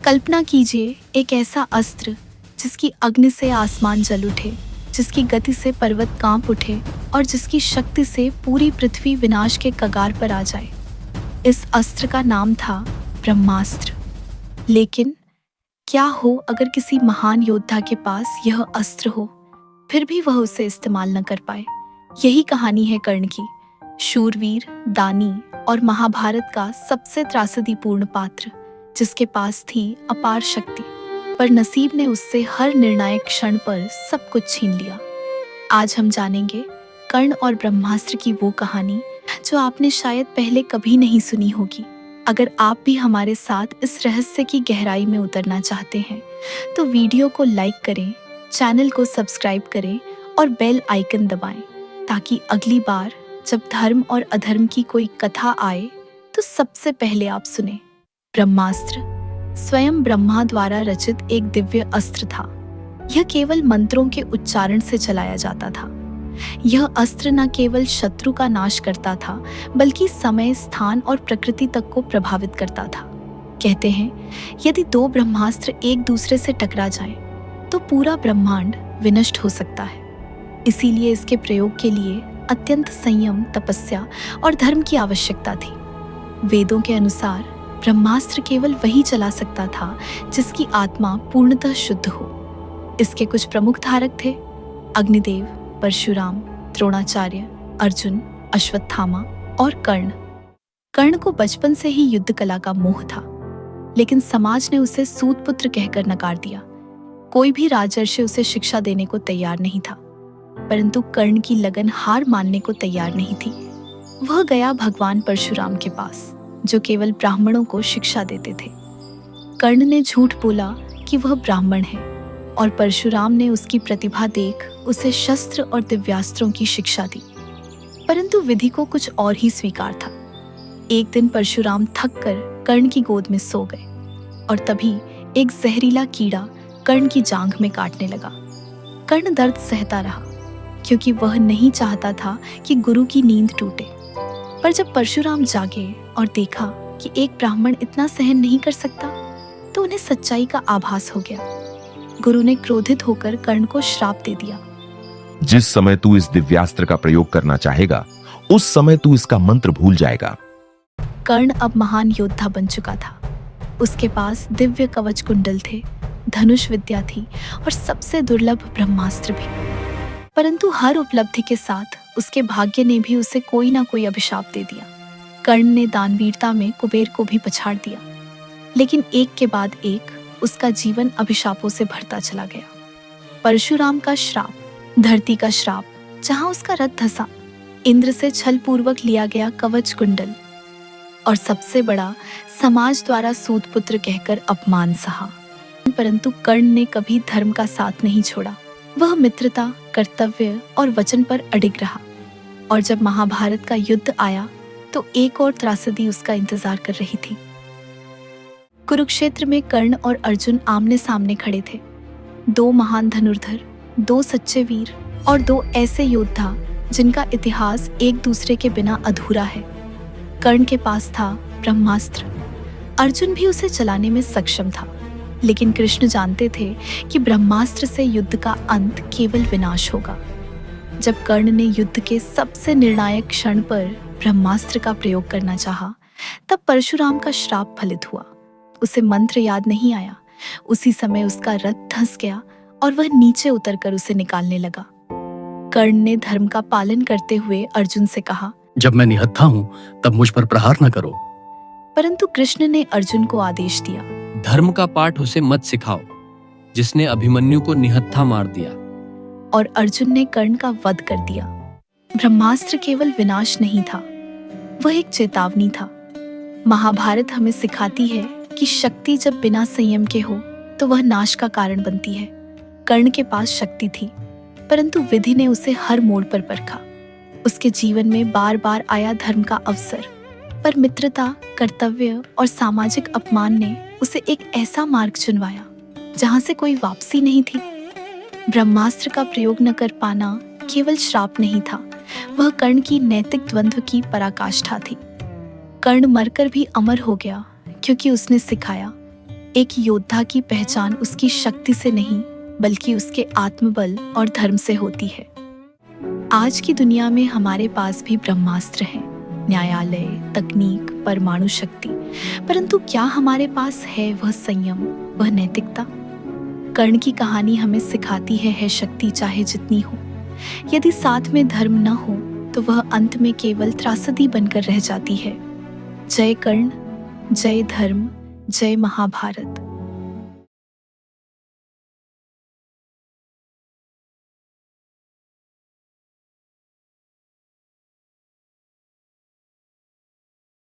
कल्पना कीजिए एक ऐसा अस्त्र जिसकी अग्नि से आसमान जल उठे, जिसकी गति से पर्वत कांप उठे और जिसकी शक्ति से पूरी पृथ्वी विनाश के कगार पर आ जाए। इस अस्त्र का नाम था ब्रह्मास्त्र। लेकिन क्या हो अगर किसी महान योद्धा के पास यह अस्त्र हो, फिर भी वह उसे इस्तेमाल न कर पाए। यही कहानी है कर्ण की, शूरवीर, दानी और महाभारत का सबसे त्रासदीपूर्ण पात्र, जिसके पास थी अपार शक्ति, पर नसीब ने उससे हर निर्णायक क्षण पर सब कुछ छीन लिया। आज हम जानेंगे कर्ण और ब्रह्मास्त्र की वो कहानी जो आपने शायद पहले कभी नहीं सुनी होगी। अगर आप भी हमारे साथ इस रहस्य की गहराई में उतरना चाहते हैं तो वीडियो को लाइक करें, चैनल को सब्सक्राइब करें और बेल आइकन दबाएं, ताकि अगली बार जब धर्म और अधर्म की कोई कथा आए तो सबसे पहले आप सुने। ब्रह्मास्त्र स्वयं ब्रह्मा द्वारा रचित एक दिव्य अस्त्र था। यह केवल मंत्रों के उच्चारण से चलाया जाता था। यह अस्त्र न केवल शत्रु का नाश करता था, बल्कि समय, स्थान और प्रकृति तक को प्रभावित करता था। कहते हैं, यदि दो ब्रह्मास्त्र एक दूसरे से टकरा जाएं, तो पूरा ब्रह्मांड विनष्ट हो सकता है। इसीलिए इसके प्रयोग के लिए अत्यंत संयम, तपस्या और धर्म की आवश्यकता थी। वेदों के अनुसार ब्रह्मास्त्र केवल वही चला सकता था जिसकी आत्मा पूर्णतः शुद्ध हो। इसके कुछ प्रमुख धारक थे: अग्निदेव, परशुराम, द्रोणाचार्य, अर्जुन, अश्वत्थामा और कर्ण। कर्ण को बचपन से ही युद्ध कला का मोह था, लेकिन समाज ने उसे सूत पुत्र कहकर नकार दिया। कोई भी राजर्षि उसे शिक्षा देने को तैयार नहीं था, परंतु कर्ण की लगन हार मानने को तैयार नहीं थी। वह गया भगवान परशुराम के पास, जो केवल ब्राह्मणों को शिक्षा देते थे। कर्ण ने झूठ बोला कि वह ब्राह्मण है, और परशुराम ने उसकी प्रतिभा देख उसे शस्त्र और दिव्यास्त्रों की शिक्षा दी। परंतु विधि को कुछ और ही स्वीकार था। एक दिन परशुराम थक कर कर्ण की गोद में सो गए, और तभी एक जहरीला कीड़ा कर्ण की जांघ में काटने लगा। कर्ण दर्द सहता रहा, क्योंकि वह नहीं चाहता था कि गुरु की नींद टूटे। पर जब परशुराम जागे और देखा कि एक ब्राह्मण इतना सहन नहीं कर सकता, तो उन्हें सच्चाई का आभास हो गया। गुरु ने क्रोधित होकर कर्ण को श्राप दे दिया। जिस समय तू इस दिव्यास्त्र का प्रयोग करना चाहेगा, उस समय तू इसका मंत्र भूल जाएगा। कर्ण अब महान योद्धा बन चुका था। उसके पास दिव्य कवच कुंडल थे, धनुष विद्या थी और सबसे दुर्लभ ब्रह्मास्त्र भी। परंतु हर उपलब्धि के साथ उसके भाग्य ने भी उसे कोई ना कोई अभिशाप दे दिया। कर्ण ने दानवीरता में कुबेर को भी पछाड़ दिया, लेकिन एक के बाद एक उसका जीवन अभिशापों से भरता चला गया। परशुराम का श्राप, धरती का श्राप, जहां उसका रथ धंसा, इंद्र से छल पूर्वक लिया गया कवच कुंडल, और सबसे बड़ा, समाज द्वारा सूत पुत्र कहकर अपमान सहा। परंतु कर्ण ने कभी धर्म का साथ नहीं छोड़ा। वह मित्रता, कर्तव्य और वचन पर अडिग रहा। और जब महाभारत का युद्ध आया तो एक और त्रासदी उसका इंतजार कर रही थी। कुरुक्षेत्र में कर्ण और अर्जुन आमने सामने खड़े थे। दो महान धनुर्धर, दो सच्चे वीर और दो ऐसे योद्धा जिनका इतिहास एक दूसरे के बिना अधूरा है। कर्ण के पास था ब्रह्मास्त्र। अर्जुन भी उसे चलाने में सक्षम था, लेकिन कृष्ण जानते थे कि ब्रह्मास्त्र से युद्ध का अंत केवल विनाश होगा। जब कर्ण ने युद्ध के सबसे निर्णायक क्षण पर ब्रह्मास्त्र का प्रयोग करना चाहा, तब परशुराम का श्राप फलित हुआ। उसे मंत्र याद नहीं आया। उसी समय उसका रथ धंस गया और वह नीचे उतरकर उसे निकालने लगा। कर्ण ने धर्म का पालन करते हुए अर्जुन से कहा, जब मैं निहत्था हूं, तब मुझ पर प्रहार न करो। परंतु कृष्ण ने अर्जुन को आदेश दिया, धर्म का पाठ उसे मत सिखाओ, जिसने अभिमन्यु को निहत्था मार दिया। और अर्जुन ने कर्ण का वध कर दिया। ब्रह्मास्त्र केवल विनाश नहीं था, वह एक चेतावनी था। महाभारत हमें सिखाती है कि शक्ति जब बिना संयम के हो तो वह नाश का कारण बनती है। कर्ण के पास शक्ति थी, परंतु विधि ने उसे हर मोड़ पर परखा। उसके जीवन में बार बार आया धर्म का अवसर, पर मित्रता, कर्तव्य और सामाजिक अपमान ने उसे एक ऐसा मार्ग चुनवाया जहां से कोई वापसी नहीं थी। ब्रह्मास्त्र का प्रयोग न कर पाना केवल श्राप नहीं था, वह कर्ण की नैतिक द्वंद्व की पराकाष्ठा थी। कर्ण मरकर भी अमर हो गया, क्योंकि उसने सिखाया, एक योद्धा की पहचान उसकी शक्ति से नहीं बल्कि उसके आत्मबल और धर्म से होती है। आज की दुनिया में हमारे पास भी ब्रह्मास्त्र हैं, न्यायालय, तकनीक, परमाणु शक्ति, परंतु क्या हमारे पास है वह संयम, वह नैतिकता? कर्ण की कहानी हमें सिखाती है शक्ति चाहे जितनी हो, यदि साथ में धर्म न हो तो वह अंत में केवल त्रासदी बनकर रह जाती है। जय कर्ण, जय धर्म, जय महाभारत।